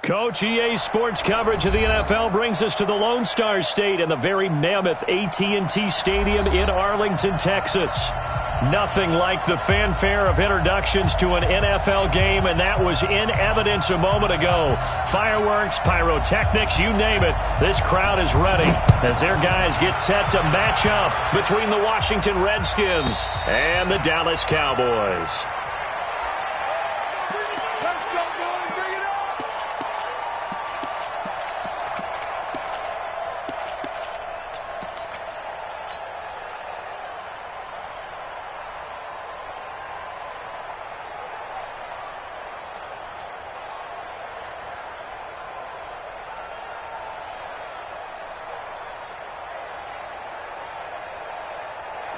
Coach, EA Sports coverage of the NFL brings us to the Lone Star State and the very mammoth AT&T Stadium in Arlington, Texas. Nothing like the fanfare of introductions to an NFL game, and that was in evidence a moment ago. Fireworks, pyrotechnics, you name it. This crowd is ready as their guys get set to match up between the Washington Redskins and the Dallas Cowboys.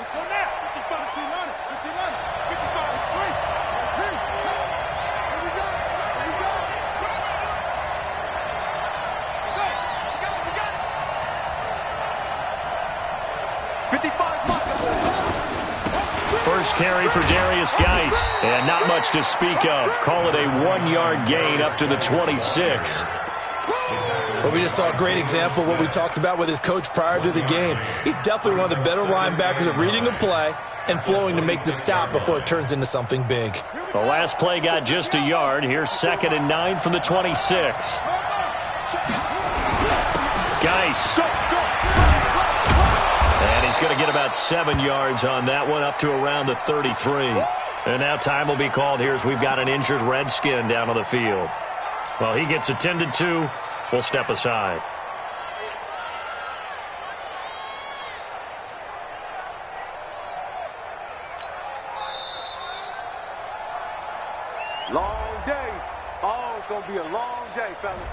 Let's go now. 55 to 100. 55 is free. Here we go. Here we go. We got it. 55. First carry for Darius Geis, and not much to speak of. Call it a 1-yard gain up to the 26. Well, we just saw a great example of what we talked about with his coach prior to the game. He's definitely one of the better linebackers at reading a play and flowing to make the stop before it turns into something big. The last play got just a yard. Here's 2nd and 9 from the 26. Geis. And he's going to get about 7 yards on that one, up to around the 33. And now time will be called here as we've got an injured Redskin down on the field. Well, he gets attended to. We'll step aside. Long day. Oh, it's going to be a long day, fellas.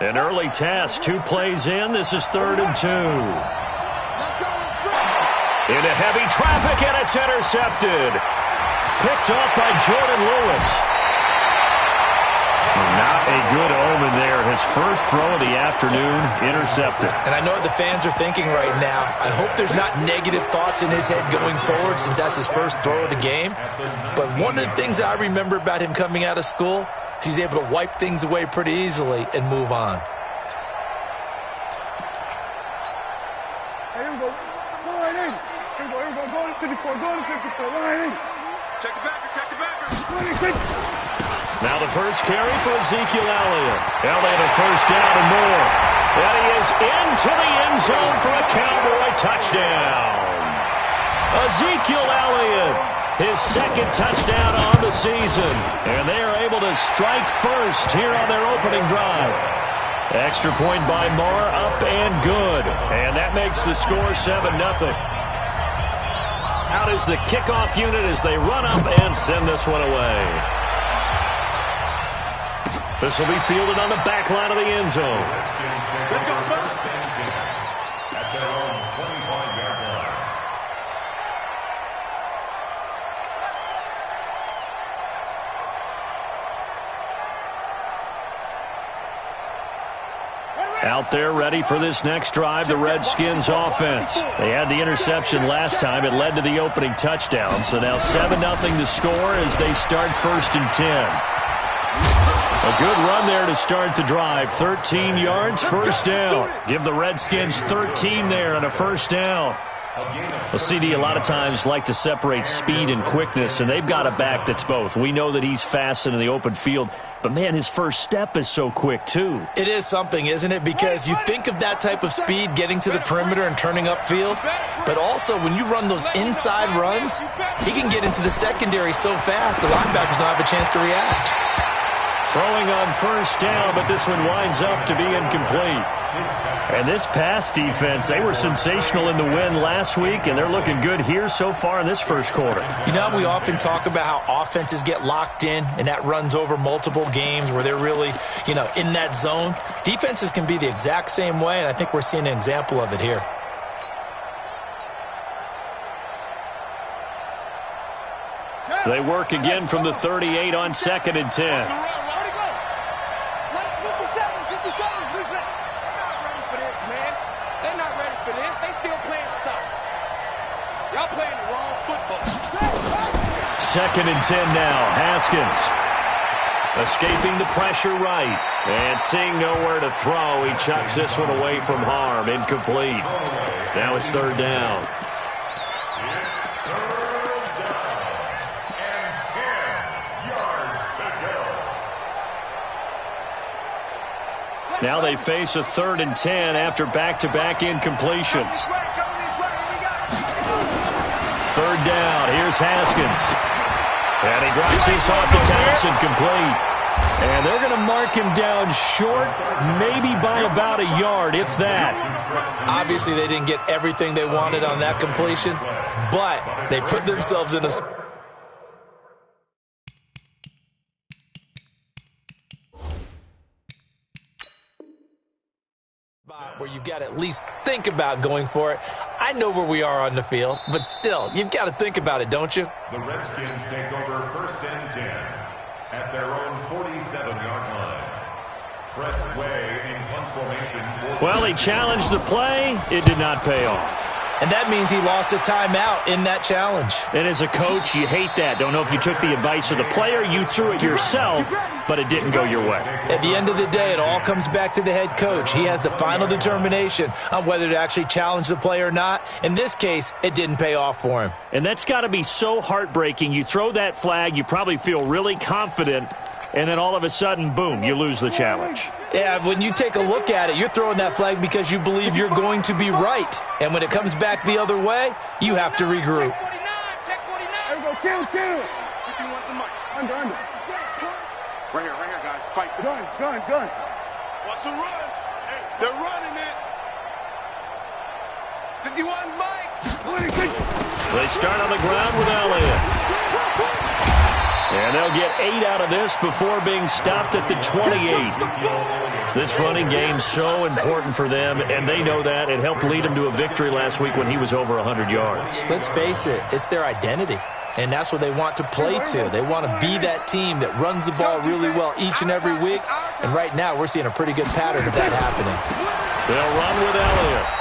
An early task, 2 plays in. This is 3rd and 2. Into heavy traffic, and it's intercepted. Picked off by Jordan Lewis. Not a good omen there. His first throw of the afternoon, intercepted. And I know what the fans are thinking right now. I hope there's not negative thoughts in his head going forward since that's his first throw of the game. But one of the things I remember about him coming out of school is he's able to wipe things away pretty easily and move on. Here we go. Go right in. Here we go. Go to 54. Go to 54. Right in. Check the backer. Check the backer. 26. Now the first carry for Ezekiel Elliott. Elliott a first down and more. And he is into the end zone for a Cowboy touchdown. Ezekiel Elliott, his 2nd touchdown on the season. And they are able to strike first here on their opening drive. Extra point by Moore, up and good. And that makes the score 7-0. Out is the kickoff unit as they run up and send this one away. This will be fielded on the back line of the end zone. Let's go first. Out there ready for this next drive, the Redskins offense. They had the interception last time. It led to the opening touchdown. So now 7-0 to score as they start 1st and 10. A good run there to start the drive. 13 yards, first down. Give the Redskins 13 there and a first down. Well, CD, a lot of times like to separate speed and quickness, and they've got a back that's both. We know that he's fast in the open field, but, man, his first step is so quick, too. It is something, isn't it? Because you think of that type of speed getting to the perimeter and turning upfield, but also when you run those inside runs, he can get into the secondary so fast the linebackers don't have a chance to react. Throwing on first down, but this one winds up to be incomplete. And this pass defense, they were sensational in the win last week, and they're looking good here so far in this first quarter. You know, we often talk about how offenses get locked in, and that runs over multiple games where they're really, in that zone. Defenses can be the exact same way, and I think we're seeing an example of it here. They work again from the 38 on 2nd and 10. Y'all playing the wrong football. 2nd and 10 now. Haskins escaping the pressure right. And seeing nowhere to throw, he chucks this one away from harm. Incomplete. Now it's 3rd down. Now they face a 3rd and 10 after back-to-back incompletions. 3rd down. Here's Haskins. And he drops this off to Townsend, complete. And they're going to mark him down short, maybe by about a yard, if that. Obviously, they didn't get everything they wanted on that completion, but they put themselves in a spot where you've got to at least think about going for it. I know where we are on the field, but still, you've got to think about it, don't you? The Redskins take over 1st and 10 at their own 47-yard line. Press way in punt formation. Well, he challenged the play. It did not pay off. And that means he lost a timeout in that challenge. And as a coach, you hate that. Don't know if you took the advice of the player. You threw it yourself, but it didn't go your way. At the end of the day, it all comes back to the head coach. He has the final determination on whether to actually challenge the play or not. In this case, it didn't pay off for him. And that's got to be so heartbreaking. You throw that flag, you probably feel really confident, and then all of a sudden, boom, you lose the challenge. Yeah, when you take a look at it, you're throwing that flag because you believe you're going to be right. And when it comes back the other way, you have to regroup. Check 49. There we go. Kill. 51 the mic. Under. Right here, guys. Fight. Gun. What's the run? Hey, they're running it. 51's Mike. They start on the ground with Elliott. And they'll get 8 out of this before being stopped at the 28. This running game so important for them, and they know that. It helped lead them to a victory last week when he was over 100 yards. Let's face it, it's their identity. And that's what they want to play to. They want to be that team that runs the ball really well each and every week. And right now, we're seeing a pretty good pattern of that happening. They'll run with Elliott.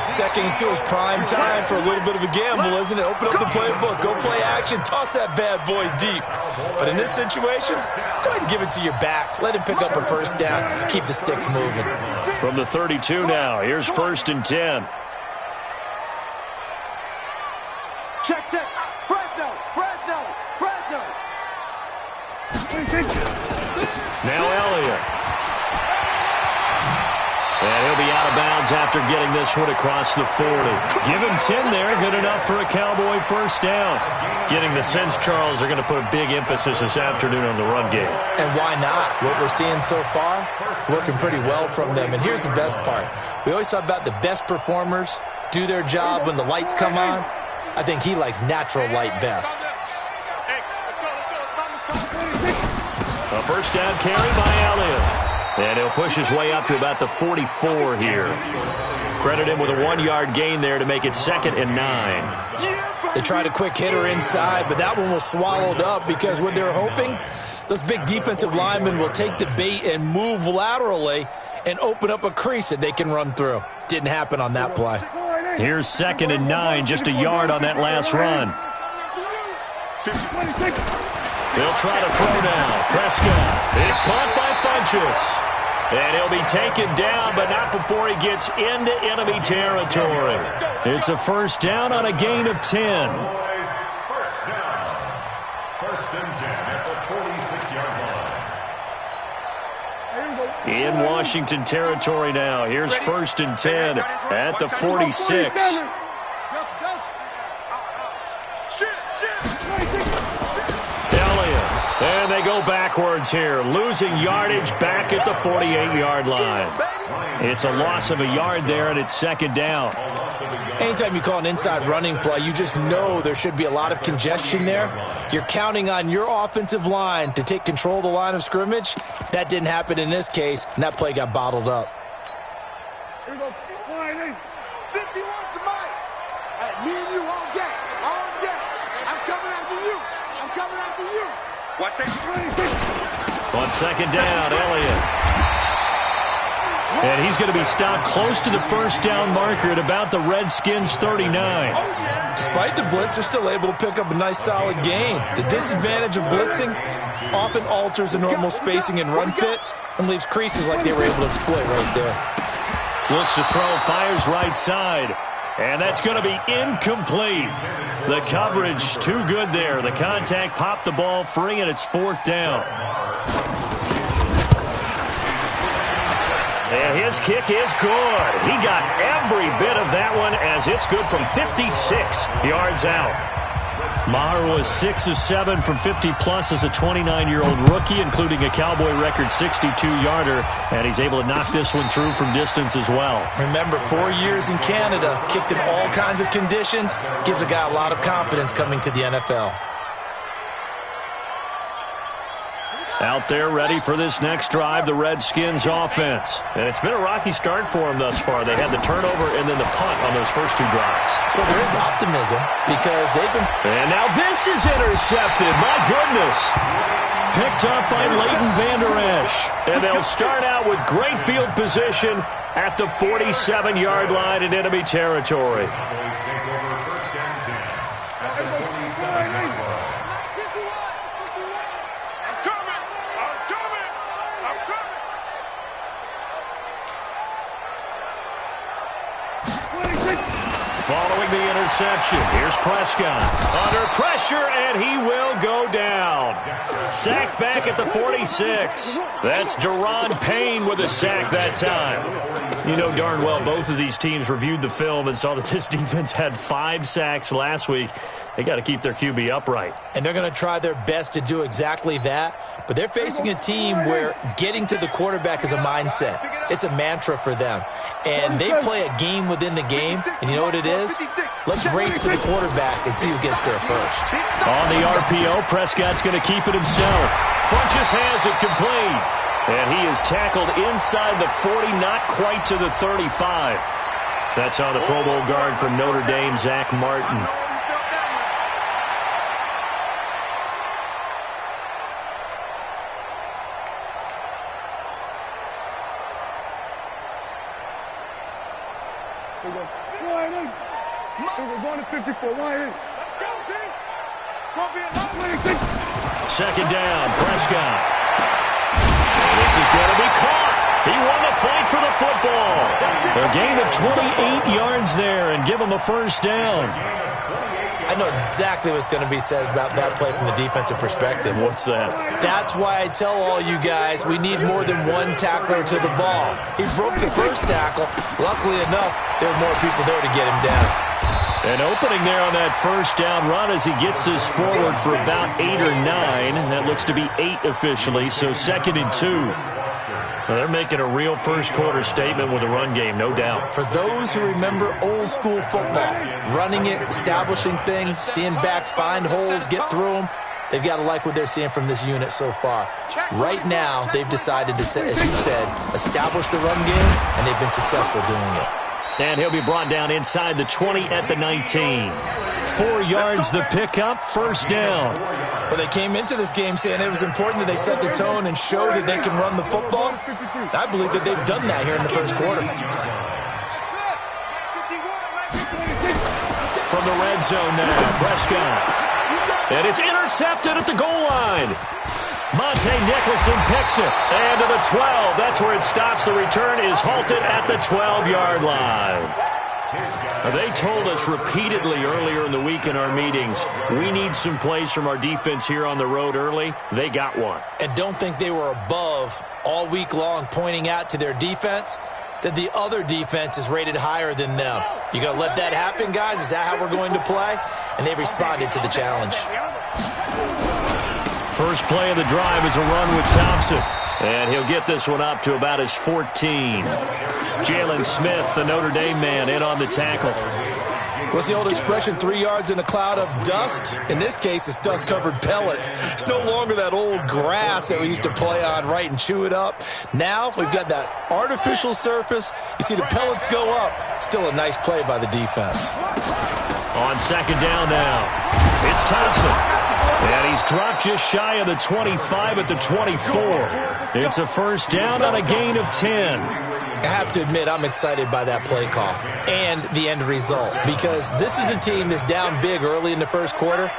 2nd and 2 is prime time for a little bit of a gamble, isn't it? Open up the playbook, go play action, toss that bad boy deep. But in this situation, go ahead and give it to your back. Let him pick up a 1st down, keep the sticks moving. From the 32 now, here's 1st and 10. Check. Fresno. Now Elliott. And he'll be out of bounds after getting this one across the 40. Give him 10 there, good enough for a Cowboy 1st down. Getting the sense, Charles, they're going to put a big emphasis this afternoon on the run game. And why not? What we're seeing so far, it's working pretty well from them. And here's the best part. We always talk about the best performers do their job when the lights come on. I think he likes natural light best. A 1st down carry by Elliott. And he'll push his way up to about the 44 here. Credit him with a 1-yard gain there to make it 2nd and 9. They tried a quick hitter inside, but that one was swallowed up because what they're hoping, those big defensive linemen will take the bait and move laterally and open up a crease that they can run through. Didn't happen on that play. Here's 2nd and 9, just a yard on that last run. They'll try to throw now. Prescott. It's caught by Funchess. And he'll be taken down, but not before he gets into enemy territory. It's a 1st down on a gain of 10. 1st down. 1st and 10 at the 46-yard line. In Washington territory now. Here's 1st and 10 at the 46. And they go backwards here, losing yardage back at the 48-yard line. It's a loss of a yard there, and it's 2nd down. Anytime you call an inside running play, you just know there should be a lot of congestion there. You're counting on your offensive line to take control of the line of scrimmage. That didn't happen in this case, and that play got bottled up. Here we go. 51's the mic. Hey, me and you all day. I'm coming after you. Watch that. On 2nd down, Elliott. And he's going to be stopped close to the first down marker at about the Redskins' 39. Despite the blitz, they're still able to pick up a nice solid gain. The disadvantage of blitzing often alters the normal spacing and run fits and leaves creases like they were able to exploit right there. Looks to throw, fires right side. And that's going to be incomplete. The coverage too good there. The contact popped the ball free, and it's fourth down. And his kick is good. He got every bit of that one as it's good from 56 yards out. Maher was 6 of 7 from 50-plus as a 29-year-old rookie, including a Cowboy record 62-yarder, and he's able to knock this one through from distance as well. Remember, 4 years in Canada, kicked in all kinds of conditions, gives a guy a lot of confidence coming to the NFL. Out there ready for this next drive, the Redskins offense. And it's been a rocky start for them thus far. They had the turnover and then the punt on those first two drives. So there is optimism because they've been... And now this is intercepted. My goodness. Picked up by Leighton Vander Esch. And they'll start out with great field position at the 47-yard line in enemy territory. Following the interception, here's Prescott. Under pressure, and he will go down. Sacked back at the 46. That's Daron Payne with a sack that time. You know darn well both of these teams reviewed the film and saw that this defense had 5 sacks last week. They got to keep their QB upright. And they're going to try their best to do exactly that. But they're facing a team where getting to the quarterback is a mindset. It's a mantra for them. And they play a game within the game. And you know what it is? Let's race to the quarterback and see who gets there first. On the RPO, Prescott's going to keep it himself. Funchess has it complete. And he is tackled inside the 40, not quite to the 35. That's on the Pro Bowl guard from Notre Dame, Zach Martin. We're going to 54. Let's go, team. It's going to be a second down, Prescott. This is going to be caught. He won the fight for the football. A gain of 28 yards there and give him a first down. I know exactly what's going to be said about that play from the defensive perspective. What's that? That's why I tell all you guys we need more than one tackler to the ball. He broke the first tackle. Luckily enough, there were more people there to get him down. An opening there on that first down run as he gets this forward for about 8 or 9. That looks to be 8 officially, so 2nd and 2. Well, they're making a real first-quarter statement with a run game, no doubt. For those who remember old-school football, running it, establishing things, seeing backs find holes, get through them, they've got to like what they're seeing from this unit so far. Right now, they've decided to, as you said, establish the run game, and they've been successful doing it. And he'll be brought down inside the 20 at the 19. 4 yards the pickup, first down. Well, they came into this game saying it was important that they set the tone and show that they can run the football. I believe that they've done that here in the first quarter. From the red zone now, Prescott. And it's intercepted at the goal line. Monte Nicholson picks it. And to the 12. That's where it stops. The return is halted at the 12-yard line. They told us repeatedly earlier in the week in our meetings, we need some plays from our defense here on the road early. They got one. And don't think they were above all week long pointing out to their defense that the other defense is rated higher than them. You got to let that happen, guys? Is that how we're going to play? And they responded to the challenge. First play of the drive is a run with Thompson. And he'll get this one up to about his 14. Jalen Smith, the Notre Dame man, in on the tackle. What's the old expression, 3 yards in a cloud of dust? In this case, it's dust-covered pellets. It's no longer that old grass that we used to play on, right, and chew it up. Now we've got that artificial surface. You see the pellets go up. Still a nice play by the defense. On second down now, it's Thompson. And he's dropped just shy of the 25 at the 24. It's a first down on a gain of 10. I have to admit I'm excited by that play call and the end result, because this is a team that's down big early in the first quarter,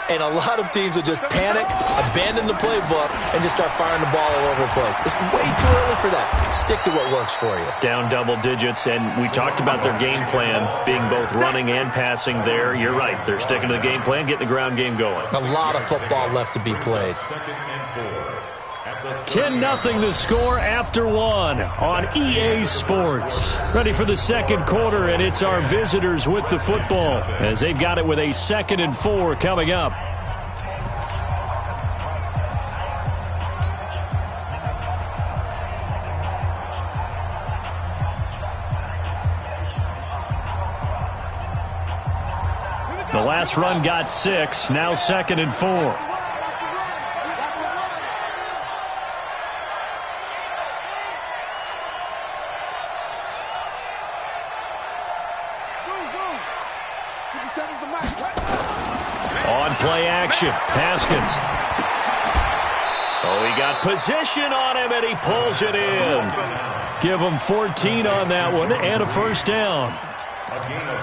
and a lot of teams will just panic, abandon the playbook, and just start firing the ball all over the place. It's way too early for that. Stick to what works for you. Down double digits, and we talked about their game plan being both running and passing there. You're right. They're sticking to the game plan, getting the ground game going. A lot of football left to be played. 10-0 the score after one on EA Sports. Ready for the second quarter, and it's our visitors with the football as they've got it with a 2nd and 4 coming up. The last run got 6, now 2nd and 4. On play action, Haskins. Oh, he got position on him, and he pulls it in. Give him 14 on that one and a first down.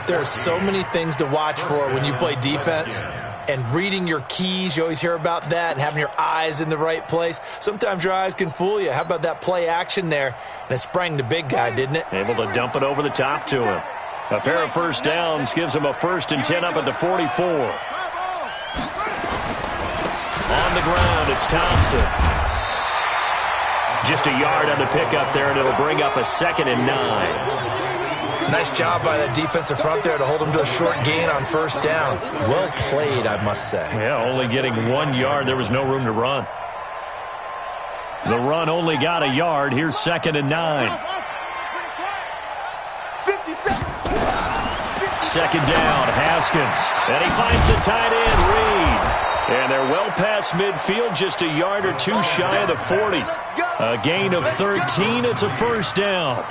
There are so many things to watch for when you play defense. And reading your keys, you always hear about that, and having your eyes in the right place. Sometimes your eyes can fool you. How about that play action there? And it sprang the big guy, didn't it? Able to dump it over the top to him. A pair of first downs gives him a 1st and 10 up at the 44. On the ground, it's Thompson. Just a yard on the pickup there, and it'll bring up a 2nd and 9. Nice job by that defensive front there to hold him to a short gain on first down. Well played, I must say. Yeah, only getting 1 yard. There was no room to run. The run only got a yard. Here's 2nd and 9. 2nd down, Haskins. And he finds the tight end, Reed. And they're well past midfield, just a yard or 2 shy of the 40. A gain of 13. It's a first down.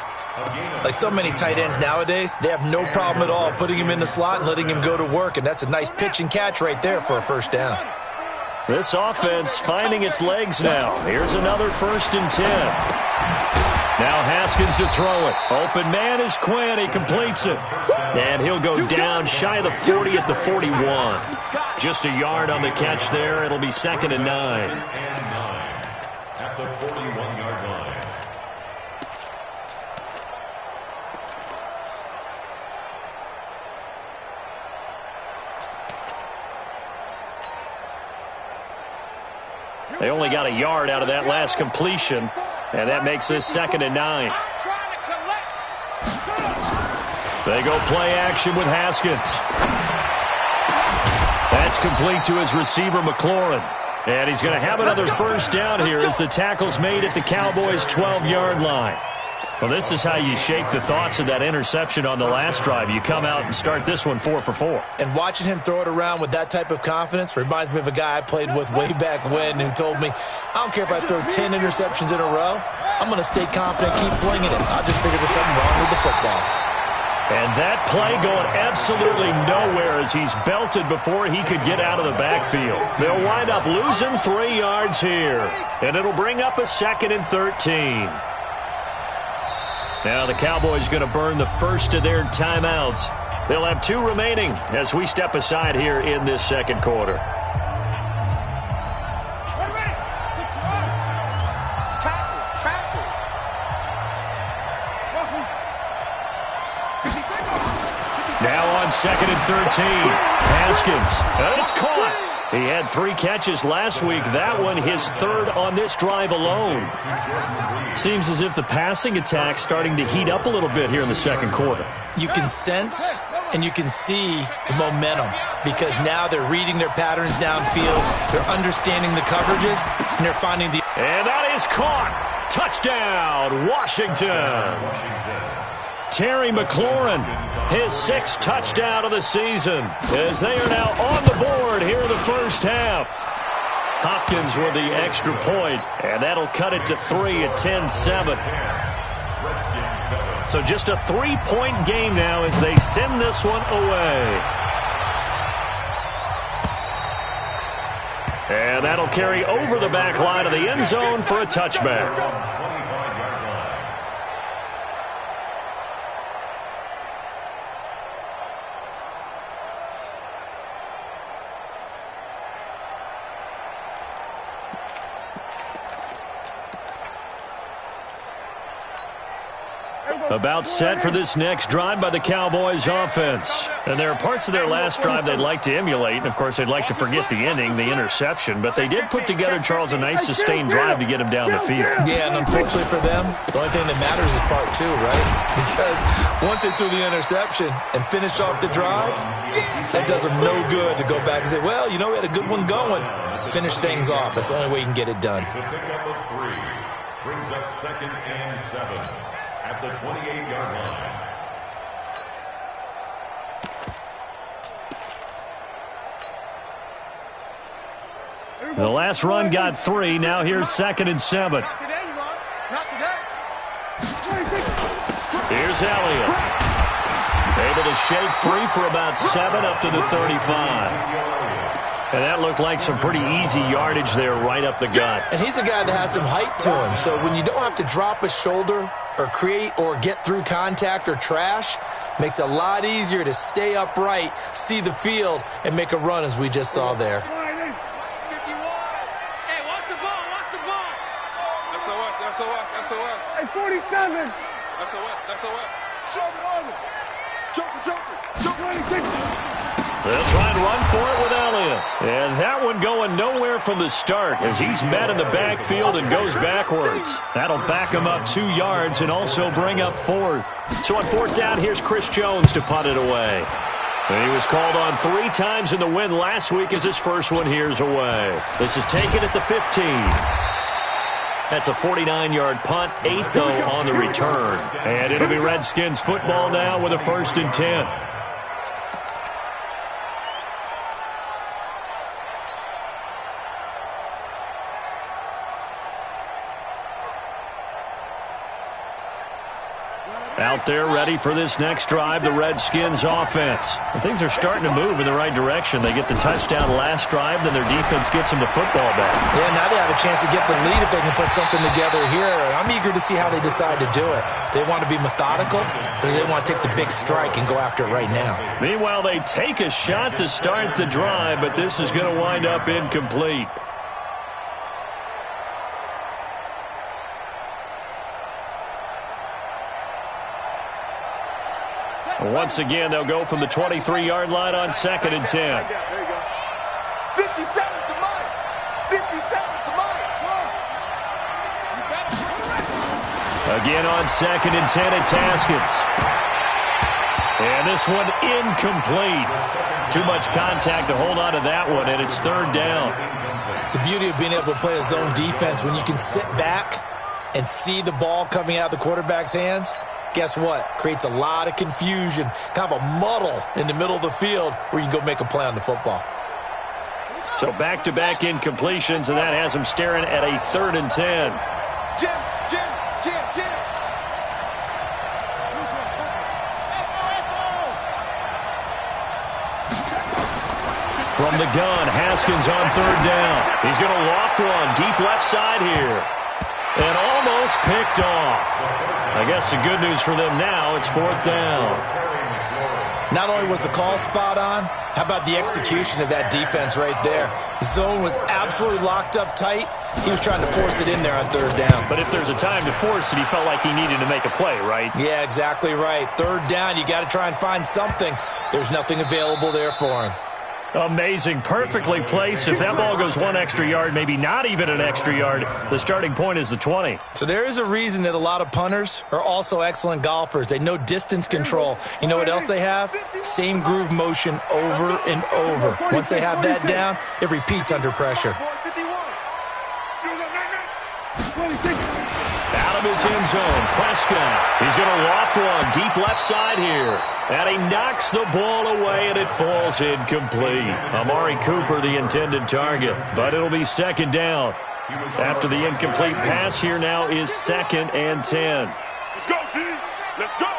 Like so many tight ends nowadays, they have no problem at all putting him in the slot and letting him go to work. And that's a nice pitch and catch right there for a first down. This offense finding its legs now. Here's another 1st and 10. Now Haskins to throw it. Open man is Quinn. He completes it. And he'll go down shy of the 40 at the 41. Just a yard on the catch there. It'll be 2nd and 9. At the 41-yard line. They only got a yard out of that last completion, and that makes this 2nd and 9. They go play action with Haskins. That's complete to his receiver, McLaurin. And he's going to have another first down here as the tackle's made at the Cowboys' 12-yard line. Well, this is how you shake the thoughts of that interception on the last drive. You come out and start this one 4 for 4. And watching him throw it around with that type of confidence reminds me of a guy I played with way back when who told me, I don't care if I throw 10 interceptions in a row. I'm going to stay confident, keep flinging it. I just figured there's something wrong with the football. And that play going absolutely nowhere as he's belted before he could get out of the backfield. They'll wind up losing 3 yards here. And it'll bring up a 2nd and 13. Now the Cowboys going to burn the first of their timeouts. They'll have 2 remaining as we step aside here in this second quarter. Now on 2nd and 13. Haskins. And it's caught. He had 3 catches last week. That one his 3rd on this drive alone. Seems as if the passing attack's starting to heat up a little bit here in the second quarter. You can sense and you can see the momentum because now they're reading their patterns downfield. They're understanding the coverages, and they're finding the... And that is caught. Touchdown, Washington. Terry McLaurin, his 6th touchdown of the season, as they are now on the board here in the first half. Hopkins with the extra point, and that'll cut it to 3 at 10-7. So just a 3-point game now as they send this one away. And that'll carry over the back line of the end zone for a touchback. About set for this next drive by the Cowboys offense. And there are parts of their last drive they'd like to emulate. And, of course, they'd like to forget the ending, the interception. But they did put together, Charles, a nice sustained drive to get him down the field. Yeah, and unfortunately for them, the only thing that matters is part two, right? Because once they threw the interception and finished off the drive, that does them no good to go back and say, well, you know, we had a good one going. Finish things off. That's the only way you can get it done. The pickup of 3 brings up 2nd and 7 at the 28-yard line. The last run got 3. Now here's 2nd and 7. Not today, you are. Not today. Here's Elliott. Able to shake free for about 7 up to the 35. And that looked like some pretty easy yardage there right up the gut. And he's a guy that has some height to him. So when you don't have to drop a shoulder or create or get through contact or trash, makes it a lot easier to stay upright, see the field, and make a run as we just saw there. Hey, watch the ball, watch the ball. SOS. Hey, 47. SOS. Joker. They'll try and run for it with Elliott. And that one going nowhere from the start as he's met in the backfield and goes backwards. That'll back him up 2 yards and also bring up 4th. So on 4th down, here's Chris Jones to punt it away. And he was called on 3 times in the win last week as his first one here's away. This is taken at the 15. That's a 49-yard punt, 8, though, on the return. And it'll be Redskins football now with a 1st and 10. Out there ready for this next drive, the Redskins offense. And things are starting to move in the right direction. They get the touchdown last drive, then their defense gets them the football back. Yeah, now they have a chance to get the lead if they can put something together here. I'm eager to see how they decide to do it. They want to be methodical, or they want to take the big strike and go after it right now. Meanwhile, they take a shot to start the drive, but this is going to wind up incomplete. Once again, they'll go from the 23-yard line on 2nd and 10. There you go. 57 to mine. 57 to mine. Again on 2nd and 10, it's Haskins. And this one incomplete. Too much contact to hold on to that one, and it's 3rd down. The beauty of being able to play a zone defense, when you can sit back and see the ball coming out of the quarterback's hands, guess what? Creates a lot of confusion, kind of a muddle in the middle of the field where you can go make a play on the football. So back-to-back incompletions, and that has them staring at a 3rd and 10. Jim. From the gun, Haskins on 3rd down. He's going to loft one deep left side here. And almost picked off. I guess the good news for them now, it's 4th down. Not only was the call spot on, how about the execution of that defense right there? The zone was absolutely locked up tight. He was trying to force it in there on 3rd down. But if there's a time to force it, he felt like he needed to make a play, right? Yeah, exactly right. 3rd down, you got to try and find something. There's nothing available there for him. Amazing. Perfectly placed. If that ball goes 1 extra yard, maybe not even an extra yard, the starting point is the 20. So there is a reason that a lot of punters are also excellent golfers. They know distance control. You know what else they have? Same groove motion over and over. Once they have that down, it repeats under pressure. Out of his end zone, Prescott. He's going to loft one deep left side here. And he knocks the ball away, and it falls incomplete. Amari Cooper, the intended target. But it'll be 2nd down. After the incomplete pass, here now is 2nd and 10. Let's go, D. Let's go.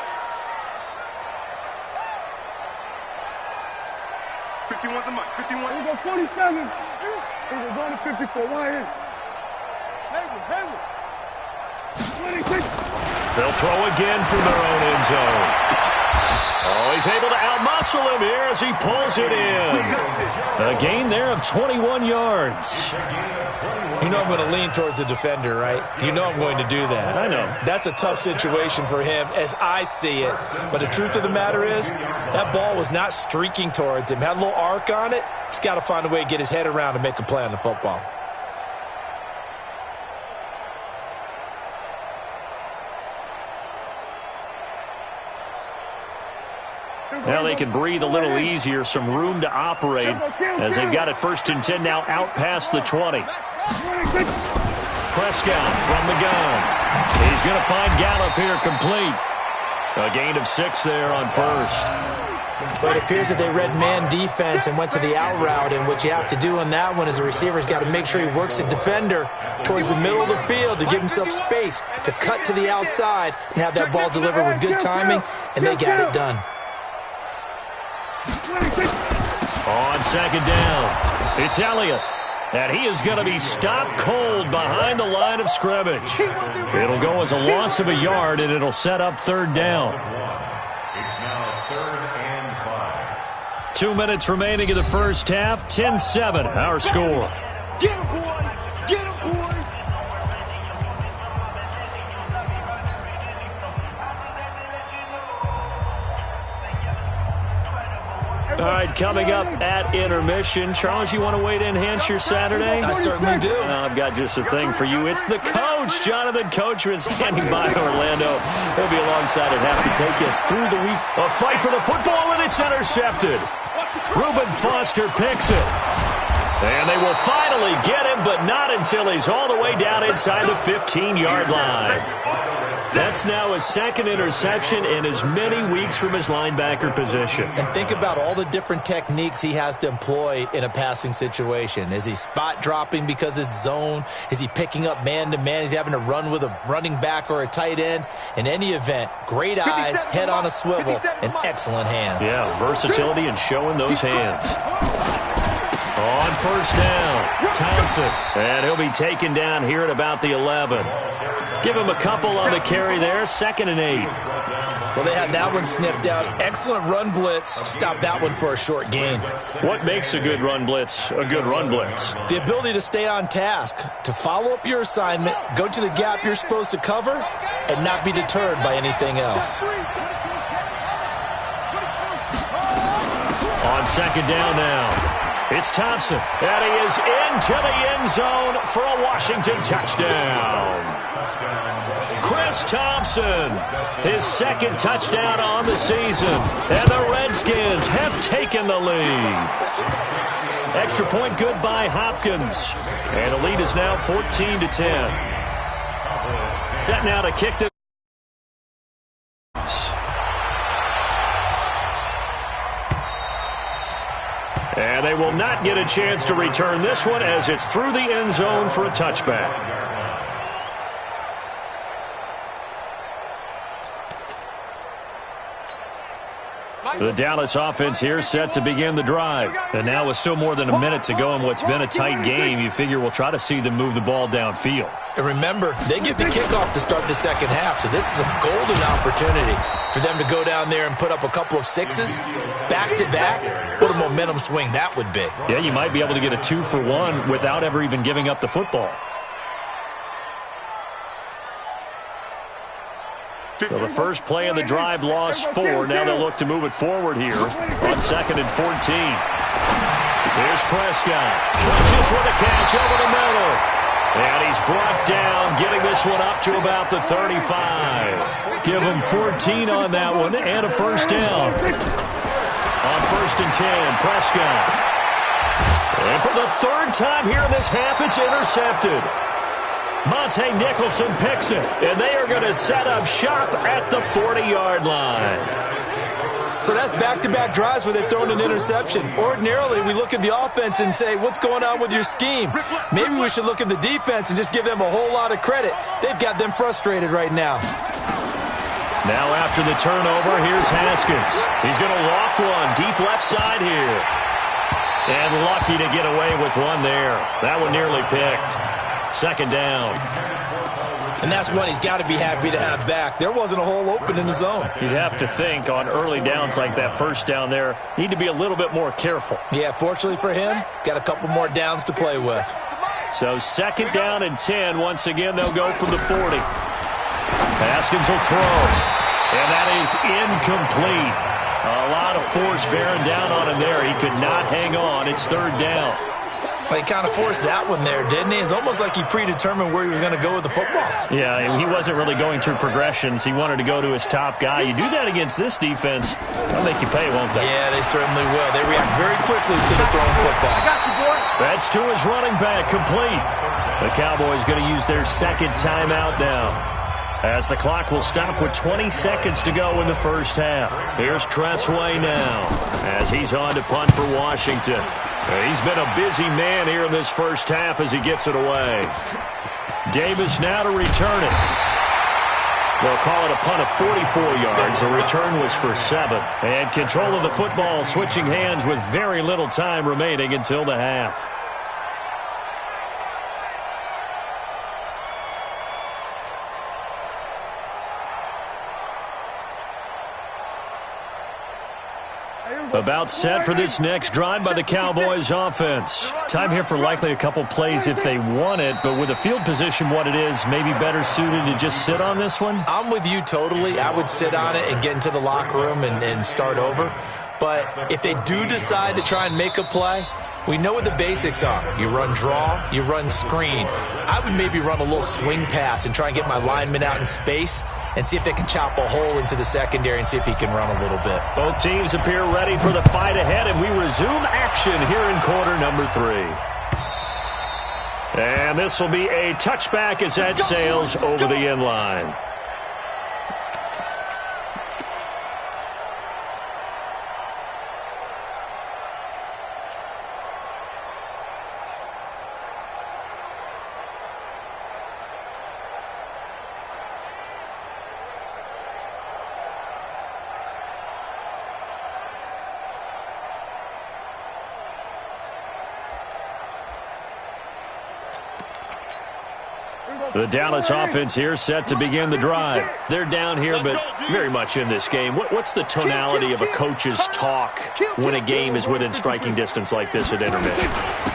51 to Mike. 51. Here we go, 47. Here we go, going to 54. Why in? Hayward. 26. They'll throw again from their own end zone. Oh, he's able to outmuscle him here as he pulls it in. A gain there of 21 yards. You know I'm going to lean towards the defender, right? You know I'm going to do that. I know. That's a tough situation for him as I see it. But the truth of the matter is, that ball was not streaking towards him. Had a little arc on it. He's got to find a way to get his head around and make a play on the football. Now they can breathe a little easier, some room to operate as they've got it 1st and 10 now out past the 20. Prescott from the gun. He's going to find Gallup here complete. A gain of 6 there on 1st. But it appears that they read man defense and went to the out route, and what you have to do on that one is the receiver's got to make sure he works the defender towards the middle of the field to give himself space to cut to the outside and have that ball delivered with good timing, and they got it done. On 2nd down, it's Elliott. And he is going to be stopped cold behind the line of scrimmage. It'll go as a loss of a yard, and it'll set up 3rd down. It's now 3rd and 5. 2 minutes remaining in the first half. 10-7, our score. Get him, boy! Get him, boy! All right, coming up at intermission. Charles, you want to wait to enhance your Saturday? I certainly do. I've got just a thing for you. It's the coach, Jonathan Coachman, standing by Orlando. He'll be alongside and have to take us through the week. A fight for the football, and it's intercepted. Reuben Foster picks it. And they will finally get him, but not until he's all the way down inside the 15-yard line. That's now his 2nd interception in as many weeks from his linebacker position. And think about all the different techniques he has to employ in a passing situation. Is he spot dropping because it's zone? Is he picking up man-to-man? Is he having to run with a running back or a tight end? In any event, great eyes, head on a swivel, and excellent hands. Yeah, versatility and showing those hands. On 1st down, Thompson. And he'll be taken down here at about the 11. Give him a couple on the carry there, 2nd and 8. Well, they had that one sniffed out. Excellent run blitz. Stop that one for a short gain. What makes a good run blitz a good run blitz? The ability to stay on task, to follow up your assignment, go to the gap you're supposed to cover, and not be deterred by anything else. On 2nd down now, it's Thompson. And he is into the end zone for a Washington touchdown. Chris Thompson, his 2nd touchdown on the season. And the Redskins have taken the lead. Extra point good by Hopkins. And the lead is now 14-10. Set now to kick this. And they will not get a chance to return this one as it's through the end zone for a touchback. The Dallas offense here set to begin the drive. And now with still more than a minute to go in what's been a tight game, you figure we'll try to see them move the ball downfield. And remember, they get the kickoff to start the 2nd half, so this is a golden opportunity for them to go down there and put up a couple of 6s back-to-back. What a momentum swing that would be. Yeah, you might be able to get a 2-for-1 without ever even giving up the football. So the first play of the drive lost 4. Now they'll look to move it forward here on 2nd and 14. Here's Prescott. Fletches with a catch over the middle. And he's brought down, getting this one up to about the 35. Give him 14 on that one and a 1st down. On 1st and 10, Prescott. And for the 3rd time here in this half, it's intercepted. Monte Nicholson picks it, and they are going to set up shop at the 40-yard line. So that's back-to-back drives where they've thrown an interception. Ordinarily, we look at the offense and say, what's going on with your scheme? Maybe we should look at the defense and just give them a whole lot of credit. They've got them frustrated right now. Now after the turnover, here's Haskins. He's going to loft one deep left side here. And lucky to get away with one there. That one nearly picked. 2nd down. And that's one he's got to be happy to have back. There wasn't a hole open in the zone. You'd have to think on early downs like that first down there, need to be a little bit more careful. Yeah, fortunately for him, got a couple more downs to play with. So 2nd down and 10. Once again, they'll go from the 40. Haskins will throw. And that is incomplete. A lot of force bearing down on him there. He could not hang on. It's 3rd down. Well, he kind of forced that one there, didn't he? It's almost like he predetermined where he was going to go with the football. Yeah, he wasn't really going through progressions. He wanted to go to his top guy. You do that against this defense, they'll make you pay, won't they? Yeah, they certainly will. They react very quickly to the thrown football. I got you, boy. That's to his running back, complete. The Cowboys going to use their 2nd timeout now, as the clock will stop with 20 seconds to go in the first half. Here's Tressway now, as he's on to punt for Washington. He's been a busy man here in this first half as he gets it away. Davis now to return it. They'll call it a punt of 44 yards. The return was for 7. And control of the football switching hands with very little time remaining until the half. About set for this next drive by the Cowboys offense. Time here for likely a couple plays if they want it, but with the field position what it is, maybe better suited to just sit on this one? I'm with you totally. I would sit on it and get into the locker room and start over. But if they do decide to try and make a play, we know what the basics are. You run draw, you run screen. I would maybe run a little swing pass and try and get my lineman out in space and see if they can chop a hole into the secondary and see if he can run a little bit. Both teams appear ready for the fight ahead, and we resume action here in quarter number 3. And this will be a touchback as that sails over the end line. The Dallas offense here set to begin the drive. They're down here, but very much in this game. What's the tonality of a coach's talk when a game is within striking distance like this at intermission?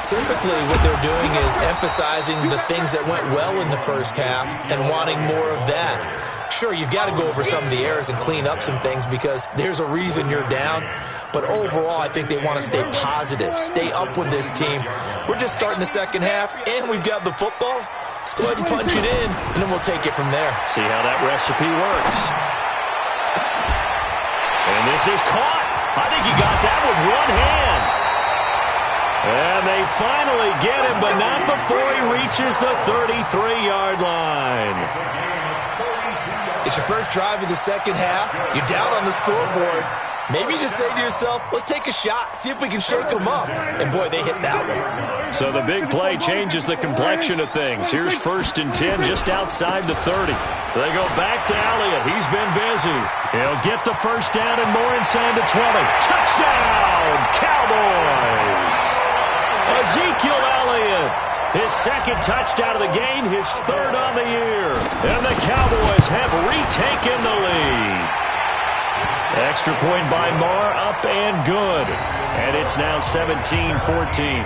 Typically, what they're doing is emphasizing the things that went well in the first half and wanting more of that. Sure, you've got to go over some of the errors and clean up some things because there's a reason you're down. But overall, I think they want to stay positive, stay up with this team. We're just starting the second half, and we've got the football. Let's go ahead and punch it in, and then we'll take it from there. See how that recipe works. And this is caught. I think he got that with one hand. And they finally get him, but not before he reaches the 33-yard line. It's your first drive of the second half. You're down on the scoreboard. Maybe you just say to yourself, let's take a shot, see if we can shake them up. And, boy, they hit that one. So the big play changes the complexion of things. Here's 1st and 10 just outside the 30. They go back to Elliott. He's been busy. He'll get the first down and more inside the 20. Touchdown, Cowboys! Ezekiel Elliott, his 2nd touchdown of the game, his 3rd on the year. And the Cowboys have retaken the lead. Extra point by Marr, up and good. And it's now 17-14.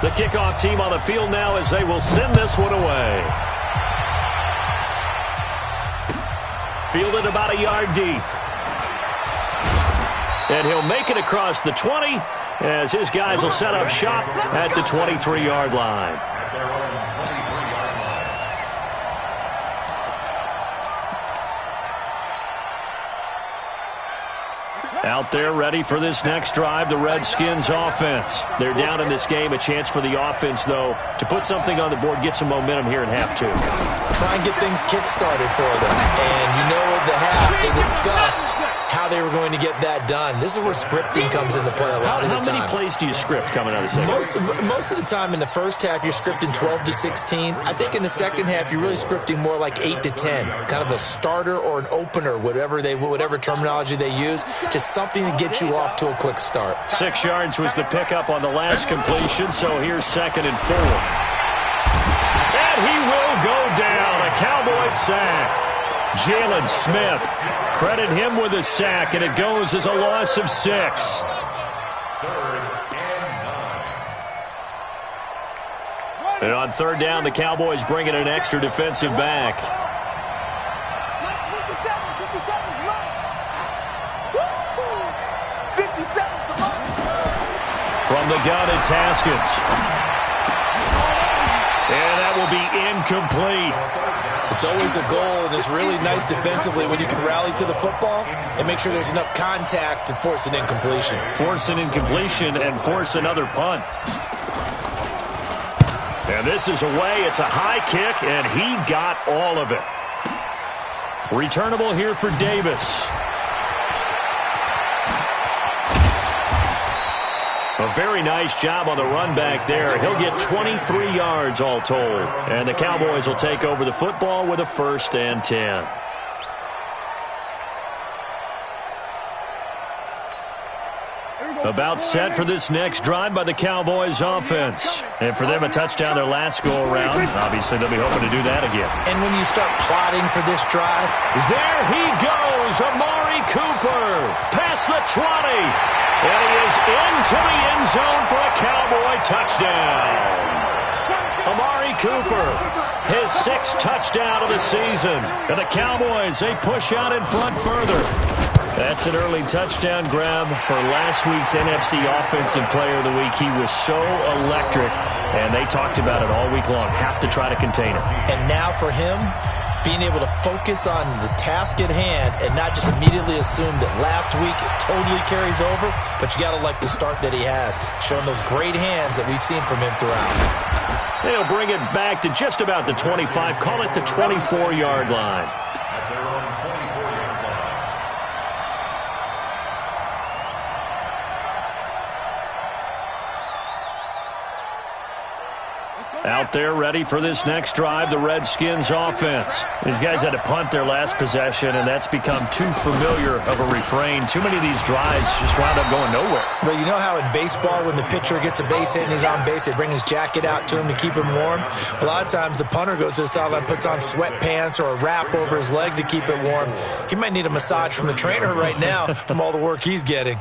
The kickoff team on the field now as they will send this one away. Fielded about a yard deep. And he'll make it across the 20 as his guys will set up shop at the 23-yard line. Out there ready for this next drive, the Redskins offense. They're down in this game. A chance for the offense, though, to put something on the board, get some momentum here in half 2. Try and get things kick-started for them. And you know at the half, they discussed how they were going to get that done. This is where scripting comes into play a lot of the time. How many plays do you script coming out of the second? Most of the time in the first half, you're scripting 12 to 16. I think in the second half, you're really scripting more like 8 to 10. Kind of a starter or an opener, whatever terminology they use. Just something to get you off to a quick start. 6 yards was the pickup on the last completion, so here's 2nd and 4. And sack. Jalen Smith, credit him with a sack, and it goes as a loss of 6. And on third down, the Cowboys bring in an extra defensive back. 57. From the gun, it's Haskins. And that will be incomplete. It's always a goal, and it's really nice defensively when you can rally to the football and make sure there's enough contact to force an incompletion. Force an incompletion and force another punt. And this is away. It's a high kick, and he got all of it. Returnable here for Davis. A very nice job on the run back there. He'll get 23 yards all told. And the Cowboys will take over the football with a 1st and 10. About set for this next drive by the Cowboys offense. And for them, a touchdown their last go-around. Obviously, they'll be hoping to do that again. And when you start plotting for this drive, there he goes, Amari Cooper, past the 20. And he is into the end zone for a Cowboy touchdown. Amari Cooper, his 6th touchdown of the season. And the Cowboys, they push out in front further. That's an early touchdown grab for last week's NFC Offensive Player of the Week. He was so electric, and they talked about it all week long. Have to try to contain it. And now for him, being able to focus on the task at hand and not just immediately assume that last week it totally carries over, but you got to like the start that he has, showing those great hands that we've seen from him throughout. They'll bring it back to just about the 25, call it the 24-yard line. Out there ready for this next drive, the Redskins offense. These guys had to punt their last possession, and that's become too familiar of a refrain. Too many of these drives just wound up going nowhere. But you know how in baseball, when the pitcher gets a base hit and he's on base, they bring his jacket out to him to keep him warm? A lot of times the punter goes to the sideline, puts on sweatpants or a wrap over his leg to keep it warm. He might need a massage from the trainer right now from all the work he's getting.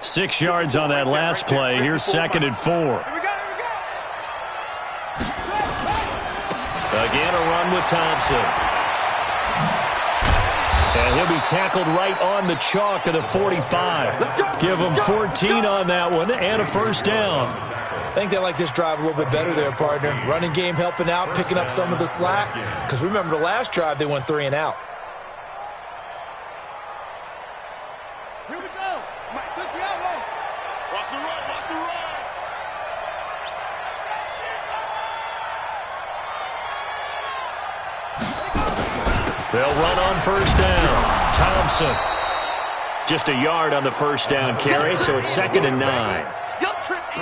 6 yards on that last play. Here's 2nd and 4. Again, a run with Thompson. And he'll be tackled right on the chalk of the 45. Give him 14 on that one and a 1st down. I think they like this drive a little bit better there, partner. Running game helping out, picking up some of the slack. Because remember, the last drive, they went 3 and out. Here we go. Mike took the outlaw. Watch the run. Watch the run. They'll run on 1st down. Thompson. Just a yard on the 1st down carry, so it's 2nd and 9.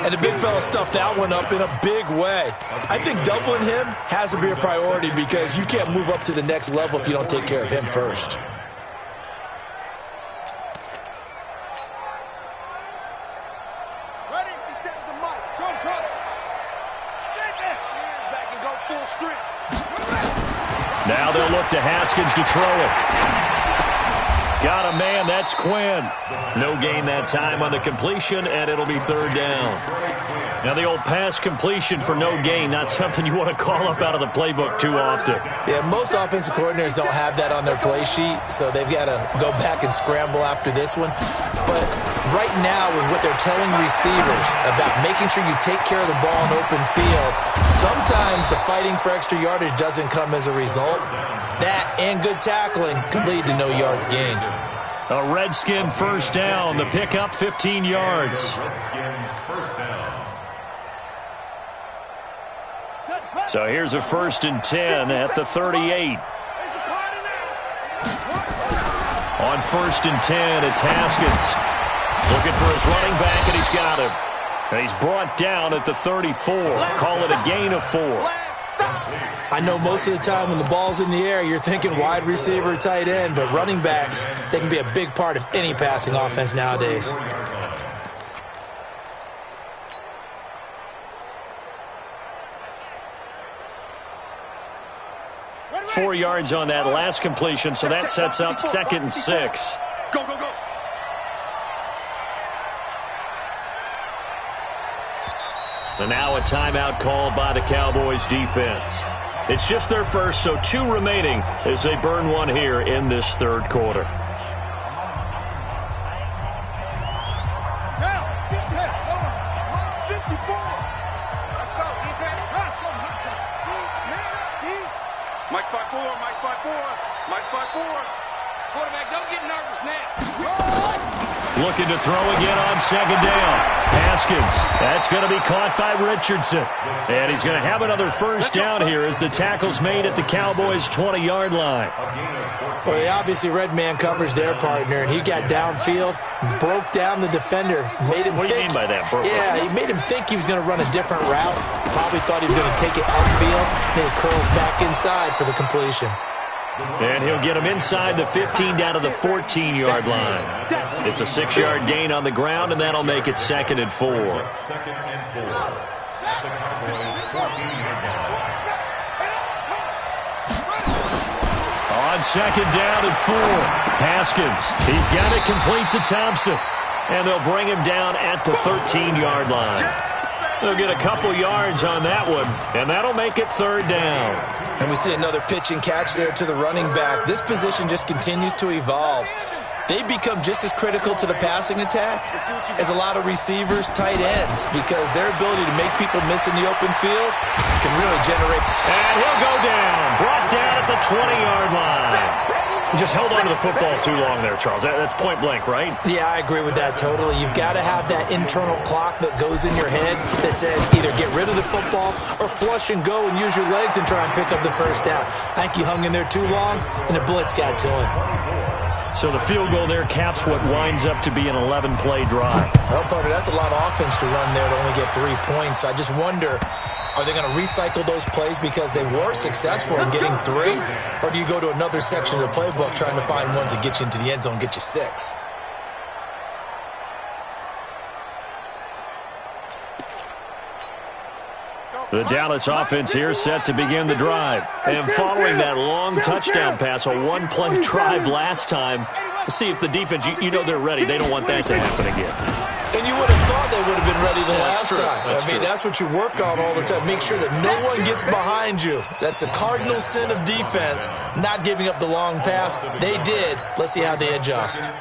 And the big fella stuffed that one up in a big way. I think doubling him has to be a priority because you can't move up to the next level if you don't take care of him first. Ready? He sets the mic. Trump. Shake it. Back and go full strength. Now they'll look to Haskins to throw it. Got a man, that's Quinn. No gain that time on the completion, and it'll be 3rd down. Now the old pass completion for no gain, not something you want to call up out of the playbook too often. Yeah, most offensive coordinators don't have that on their play sheet, so they've got to go back and scramble after this one. But right now, with what they're telling receivers about making sure you take care of the ball in open field, sometimes the fighting for extra yardage doesn't come as a result. That and good tackling can lead to no yards gained. A Redskin 1st down. The pickup 15 yards. So here's a 1st and 10 at the 38. On 1st and 10, it's Haskins. Looking for his running back, and he's got him. And he's brought down at the 34. Call it a gain of 4. I know most of the time when the ball's in the air, you're thinking wide receiver, tight end, but running backs, they can be a big part of any passing offense nowadays. 4 yards on that last completion, so that sets up 2nd and 6. Go, go, go. And now a timeout called by the Cowboys defense. It's just their first, so 2 remaining as they burn one here in this 3rd quarter. Looking to throw again on 2nd down. Haskins. That's going to be caught by Richardson. And he's going to have another first down here as the tackle's made at the Cowboys' 20-yard line. Well, they obviously red man covers their partner, and he got downfield, broke down the defender, made him What do you mean by that, Burke? Yeah, he made him think he was going to run a different route. Probably thought he was going to take it upfield, then it curls back inside for the completion. And he'll get him inside the 15 down to the 14-yard line. It's a 6-yard gain on the ground, and that'll make it 2nd and 4. 2nd and 4. At the Cowboys' 14-yard line. On 2nd down and 4, Haskins. He's got it complete to Thompson. And they'll bring him down at the 13-yard line. They'll get a couple yards on that one, and that'll make it 3rd down. And we see another pitch and catch there to the running back. This position just continues to evolve. They become just as critical to the passing attack as a lot of receivers, tight ends, because their ability to make people miss in the open field can really generate. And he'll go down, brought down at the 20-yard line. He just held on to the football too long there, Charles. That's point blank, right? Yeah, I agree with that totally. You've got to have that internal clock that goes in your head that says either get rid of the football or flush and go and use your legs and try and pick up the first down. I think he hung in there too long, and the blitz got to him. So the field goal there caps what winds up to be an 11-play drive. Well, partner, that's a lot of offense to run there to only get 3 points. I just wonder, are they going to recycle those plays because they were successful in getting 3? Or do you go to another section of the playbook trying to find ones that get you into the end zone and get you 6? The Dallas offense here set to begin the drive. And following that long touchdown pass, a 1-play drive last time, let's see if the defense, you know they're ready. They don't want that to happen again. And you would have thought they would have been ready the last time. I mean, that's what you work on all the time. Make sure that no one gets behind you. That's the cardinal sin of defense, not giving up the long pass. They did. Let's see how they adjust.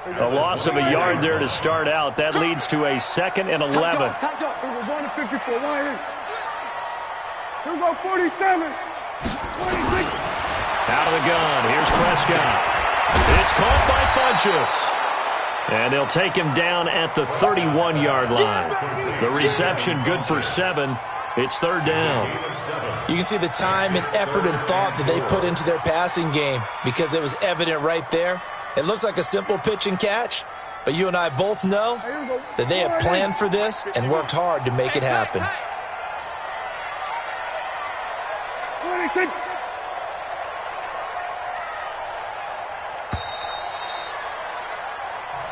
A loss of a yard there to start out. That leads to a 2nd and 11. We're going to 54. Here we go, 47. 26. Out of the gun. Here's Prescott. It's caught by Funchess. And they'll take him down at the 31-yard line. The reception good for 7. It's 3rd down. You can see the time and effort and thought that they put into their passing game because it was evident right there. It looks like a simple pitch and catch, but you and I both know that they have planned for this and worked hard to make it happen. 26.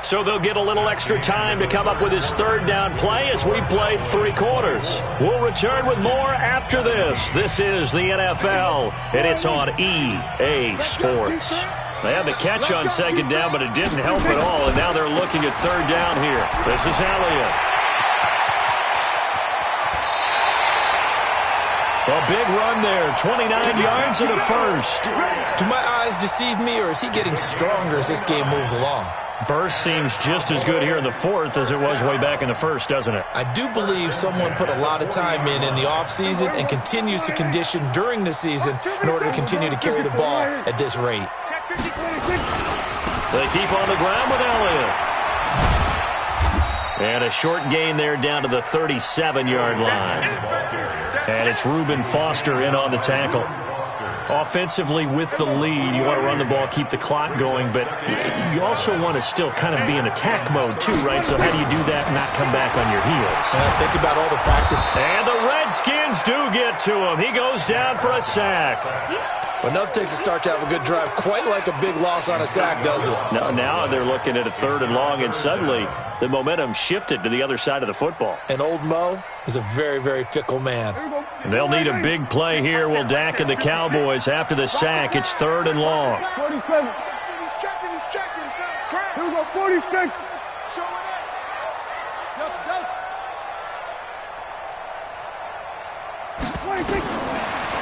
So they'll get a little extra time to come up with his 3rd down play as we played 3 quarters. We'll return with more after this. This is the NFL, and it's on EA Sports. They had the catch on 2nd down, but it didn't help at all, and now they're looking at 3rd down here. This is Elliott. A big run there, 29 yards and a first. Do my eyes deceive me, or is he getting stronger as this game moves along? Burst seems just as good here in the 4th as it was way back in the 1st, doesn't it? I do believe someone put a lot of time in the offseason and continues to condition during the season in order to continue to carry the ball at this rate. They keep on the ground with Elliott. And a short gain there down to the 37-yard line. And it's Reuben Foster in on the tackle. Offensively with the lead, you want to run the ball, keep the clock going, but you also want to still kind of be in attack mode too, right? So how do you do that and not come back on your heels? Think about all the practice. And the Redskins do get to him. He goes down for a sack. Well, nothing takes a start to have a good drive, quite like a big loss on a sack, does it? No, now they're looking at a 3rd and long, and suddenly the momentum shifted to the other side of the football. And old Mo is a very, very fickle man. They'll need a big play here. Will Dak and the Cowboys after the sack. It's 3rd and long. 47. He's checking. Here we go, 46.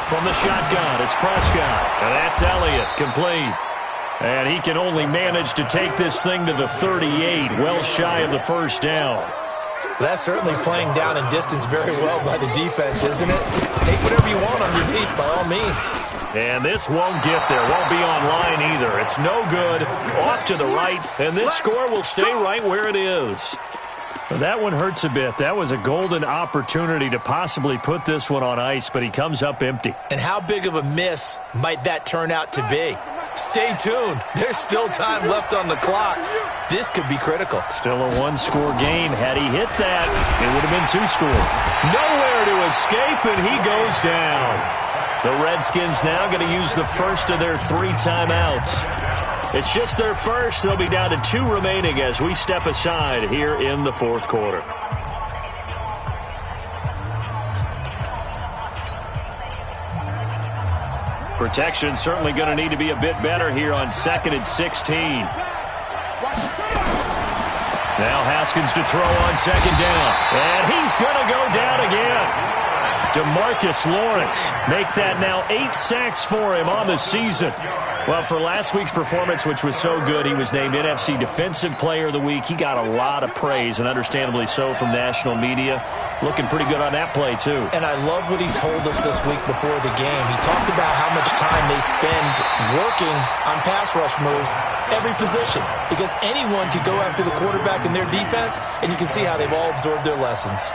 From the shotgun, it's Prescott. And that's Elliott, complete. And he can only manage to take this thing to the 38, well shy of the first down. That's certainly playing down in distance very well by the defense, isn't it? Take whatever you want underneath, by all means. And this won't get there, won't be online either. It's no good, off to the right, and this score will stay right where it is. Well, that one hurts a bit. That was a golden opportunity to possibly put this one on ice, but he comes up empty. And how big of a miss might that turn out to be? Stay tuned. There's still time left on the clock. This could be critical. Still a one-score game. Had he hit that, it would have been 2 scores. Nowhere to escape, and he goes down. The Redskins now going to use the first of their 3 timeouts. It's just their first. They'll be down to 2 remaining as we step aside here in the 4th quarter. Protection certainly going to need to be a bit better here on 2nd and 16. Now Haskins to throw on 2nd down. And he's going to go down again. DeMarcus Lawrence make that now 8 sacks for him on the season. Well, for last week's performance, which was so good, he was named NFC Defensive Player of the Week. He got a lot of praise, and understandably so, from national media. Looking pretty good on that play, too. And I love what he told us this week before the game. He talked about how much time they spend working on pass rush moves, every position, because anyone could go after the quarterback in their defense, and you can see how they've all absorbed their lessons.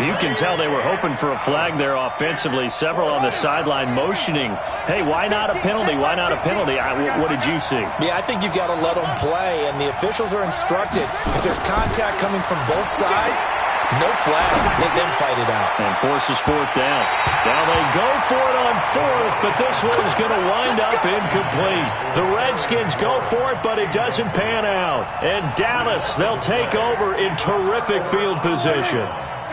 You can tell they were hoping for a flag there offensively. Several on the sideline motioning, hey, why not a penalty? Why not a penalty? What did you see? Yeah, I think you've got to let them play, and the officials are instructed. If there's contact coming from both sides, no flag. Let them fight it out. And forces 4th down. Now they go for it on 4th, but this one is going to wind up incomplete. The Redskins go for it, but it doesn't pan out. And Dallas, they'll take over in terrific field position.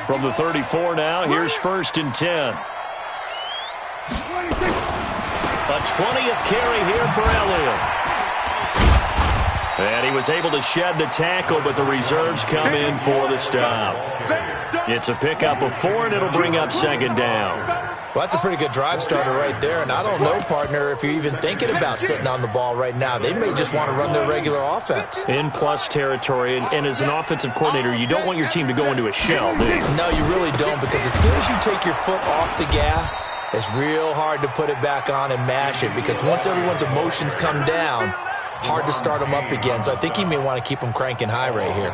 From the 34 now, here's 1st and 10. A 20th carry here for Elliott. And he was able to shed the tackle, but the reserves come in for the stop. It's a pickup of 4, and it'll bring up 2nd down. Well, that's a pretty good drive starter right there, and I don't know, partner, if you're even thinking about sitting on the ball right now. They may just want to run their regular offense. In plus territory, and as an offensive coordinator, you don't want your team to go into a shell, do you? No, you really don't, because as soon as you take your foot off the gas, it's real hard to put it back on and mash it, because once everyone's emotions come down, hard to start them up again. So I think he may want to keep them cranking high right here.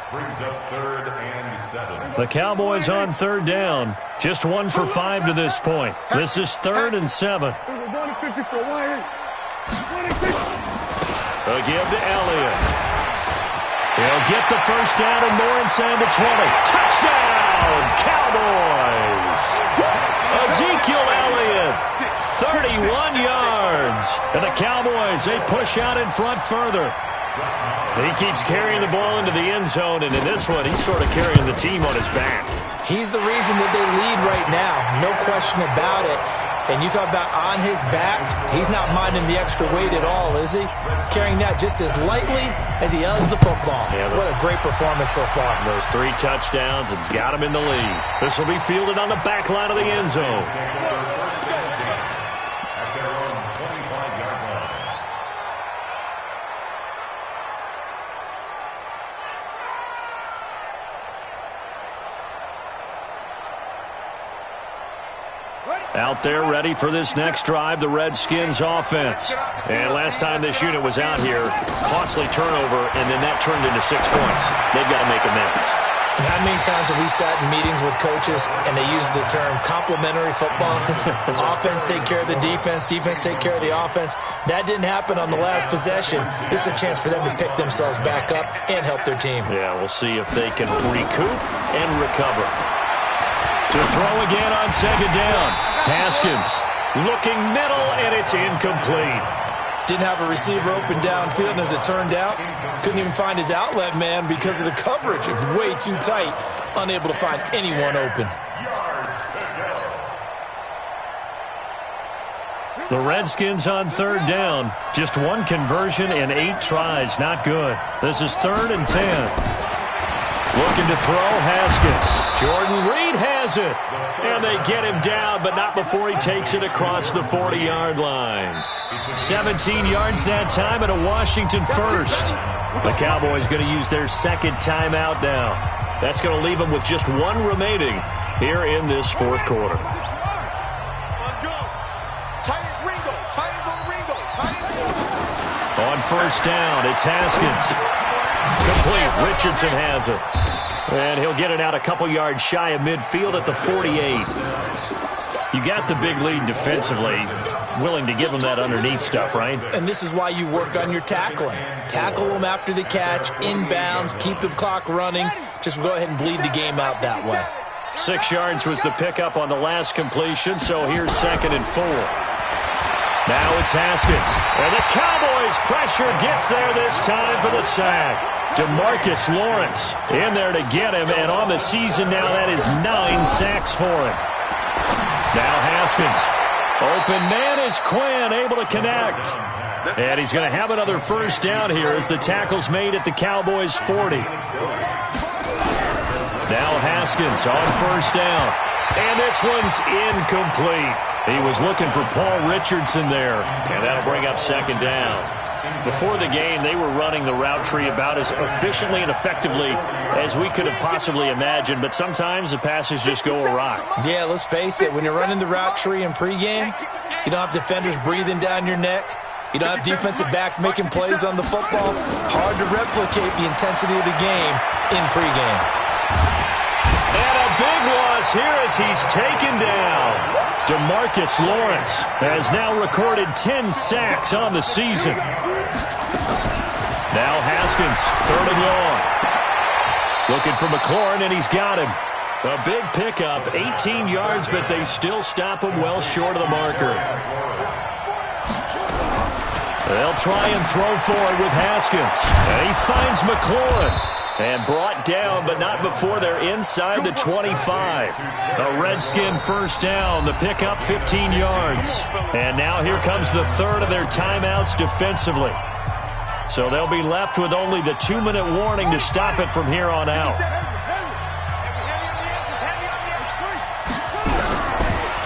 Brings up 3rd and 7. The Cowboys on 3rd down. Just 1 for 5 to this point. This is 3rd and 7. A give to Elliott. He'll get the first down and more inside the 20. Touchdown, Cowboys! Ezekiel Elliott, 31 yards. And the Cowboys, they push out in front further. And he keeps carrying the ball into the end zone, and in this one, he's sort of carrying the team on his back. He's the reason that they lead right now, no question about it. And you talk about on his back, he's not minding the extra weight at all, is he? Carrying that just as lightly as he does the football. Yeah, what a great performance so far. Those 3 touchdowns, it's got him in the lead. This will be fielded on the back line of the end zone. Out there ready for this next drive, the Redskins offense. And last time this unit was out here, costly turnover, and then that turned into 6 points. They've got to make amends. And how many times have we sat in meetings with coaches and they use the term complementary football? Offense take care of the defense, defense take care of the offense. That didn't happen on the last possession. This is a chance for them to pick themselves back up and help their team. Yeah, we'll see if they can recoup and recover. To throw again on 2nd down. Haskins. Looking middle, and it's incomplete. Didn't have a receiver open downfield, and as it turned out, couldn't even find his outlet man because of the coverage. It was way too tight, unable to find anyone open. The Redskins on third down. Just one conversion and 8 tries. Not good. This is 3rd and 10. Looking to throw, Haskins. Jordan Reed has it. And they get him down, but not before he takes it across the 40-yard line. 17 yards that time and a Washington first. The Cowboys going to use their second timeout now. That's going to leave them with just one remaining here in this fourth quarter. On first down, it's Haskins. Complete. Richardson has it. And he'll get it out a couple yards shy of midfield at the 48. You got the big lead defensively. Willing to give him that underneath stuff, right? And this is why you work on your tackling. Tackle them after the catch, inbounds, keep the clock running. Just go ahead and bleed the game out that way. 6 yards was the pickup on the last completion, so here's 2nd and 4. Now it's Haskins. And the Cowboys' pressure gets there this time for the sack. DeMarcus Lawrence in there to get him, and on the season now that is 9 sacks for him. Now Haskins. Open man is Quinn, able to connect. And he's going to have another first down here as the tackle's made at the Cowboys' 40. Now Haskins on first down. And this one's incomplete. He was looking for Paul Richardson there. And that'll bring up 2nd down. Before the game, they were running the route tree about as efficiently and effectively as we could have possibly imagined, but sometimes the passes just go awry. Yeah, let's face it, when you're running the route tree in pregame, you don't have defenders breathing down your neck. You don't have defensive backs making plays on the football. Hard to replicate the intensity of the game in pregame. And a big loss here as he's taken down. DeMarcus Lawrence has now recorded 10 sacks on the season. Now Haskins, 3rd and long. Looking for McLaurin, and he's got him. A big pickup, 18 yards, but they still stop him well short of the marker. They'll try and throw forward with Haskins. And he finds McLaurin. And brought down, but not before they're inside the 25. A Redskin first down. The pickup, 15 yards. And now here comes the 3rd of their timeouts defensively. So they'll be left with only the 2-minute warning to stop it from here on out.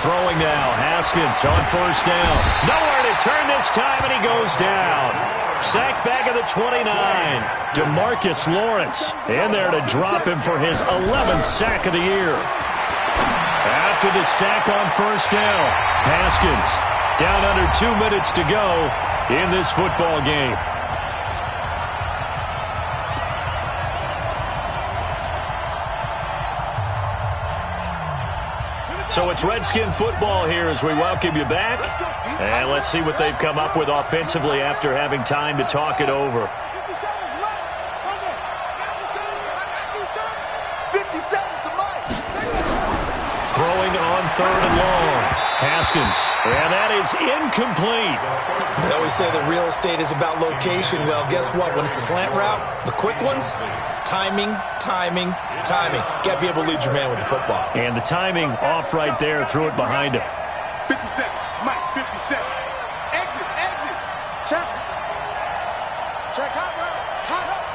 Throwing now, Haskins on first down. Nowhere to turn this time, and he goes down. Sack back of the 29. DeMarcus Lawrence in there to drop him for his 11th sack of the year. After the sack on first down, Haskins down under 2 minutes to go in this football game. So it's Redskin football here as we welcome you back. And let's see what they've come up with offensively after having time to talk it over. Throwing on 3rd and long. Haskins. And that is incomplete. They always say that real estate is about location. Well, guess what? When it's a slant route, the quick ones, timing, timing, timing. Got to be able to lead your man with the football. And the timing off right there. Threw it behind him. 57. Mike, 57. Exit, exit. Check. Check hot route. Hot up.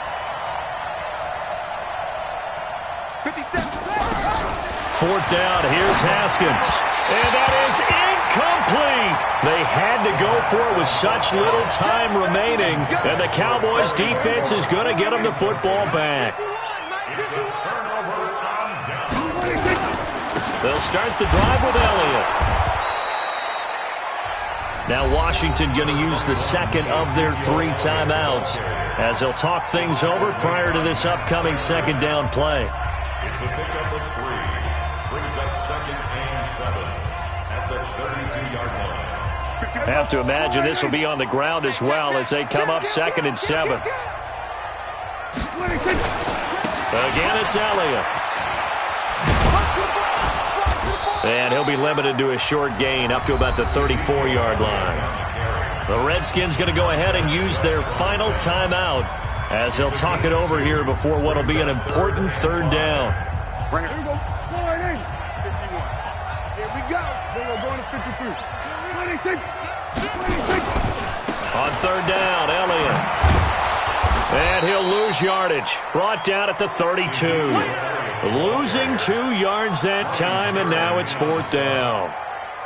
57. 4th down. Here's Haskins. And that is incomplete. They had to go for it with such little time remaining. And the Cowboys defense is going to get them the football back. They'll start the drive with Elliott. Now Washington going to use the 2nd of their 3 timeouts as they'll talk things over prior to this upcoming 2nd down play. It's a pickup of 3. Brings up 2nd and 7 at the 32-yard line. Have to imagine this will be on the ground as well as they come up 2nd and 7. Again, it's Elliott. And he'll be limited to a short gain up to about the 34-yard line. The Redskins going to go ahead and use their final timeout as they'll talk it over here before what will be an important third down. Here we go. Go right in. 51. Here we go. We're going to 52. 26. On third down, Elliott. And he'll lose yardage. Brought down at the 32. Losing 2 yards that time, and now it's fourth down.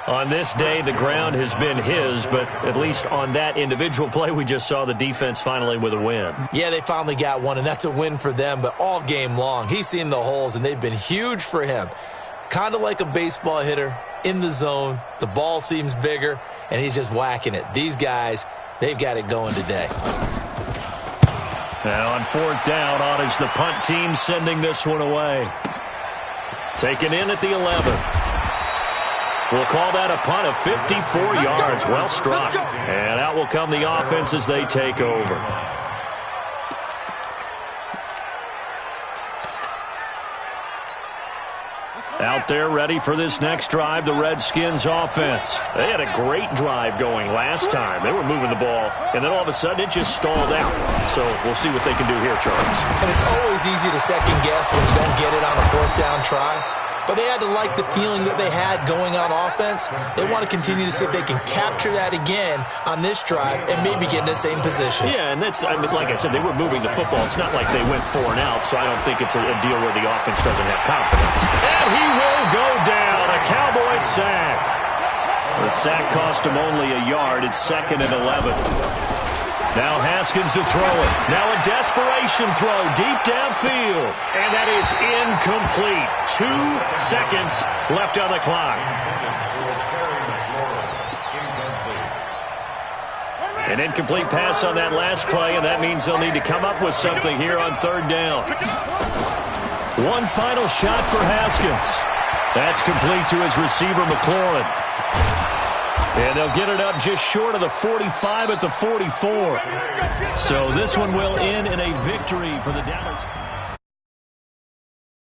On this day, the ground has been his, but at least on that individual play, we just saw the defense finally with a win. Yeah, they finally got one, and that's a win for them, but all game long, he's seen the holes, and they've been huge for him. Kind of like a baseball hitter in the zone. The ball seems bigger, and he's just whacking it. These guys, they've got it going today. Now on fourth down, on is the punt team sending this one away. Taken in at the 11. We'll call that a punt of 54 yards. Well struck. And out will come the offense as they take over. Out there ready for this next drive, the Redskins offense. They had a great drive going last time. They were moving the ball, and then all of a sudden it just stalled out. So we'll see what they can do here, Charles. And it's always easy to second guess when you don't get it on a fourth down try. But they had to like the feeling that they had going on offense. They want to continue to see if they can capture that again on this drive and maybe get in the same position. Yeah, and that's, I mean, like I said, they were moving the football. It's not like they went 4 and out, so I don't think it's a deal where the offense doesn't have confidence. And he will go down. A Cowboy sack. The sack cost him only a yard. It's 2nd and 11. Now Haskins to throw it. Now a desperation throw deep downfield. And that is incomplete. 2 seconds left on the clock. An incomplete pass on that last play, and that means they'll need to come up with something here on third down. One final shot for Haskins. That's complete to his receiver, McLaurin. And they'll get it up just short of the 45 at the 44. So this one will end in a victory for the Dallas.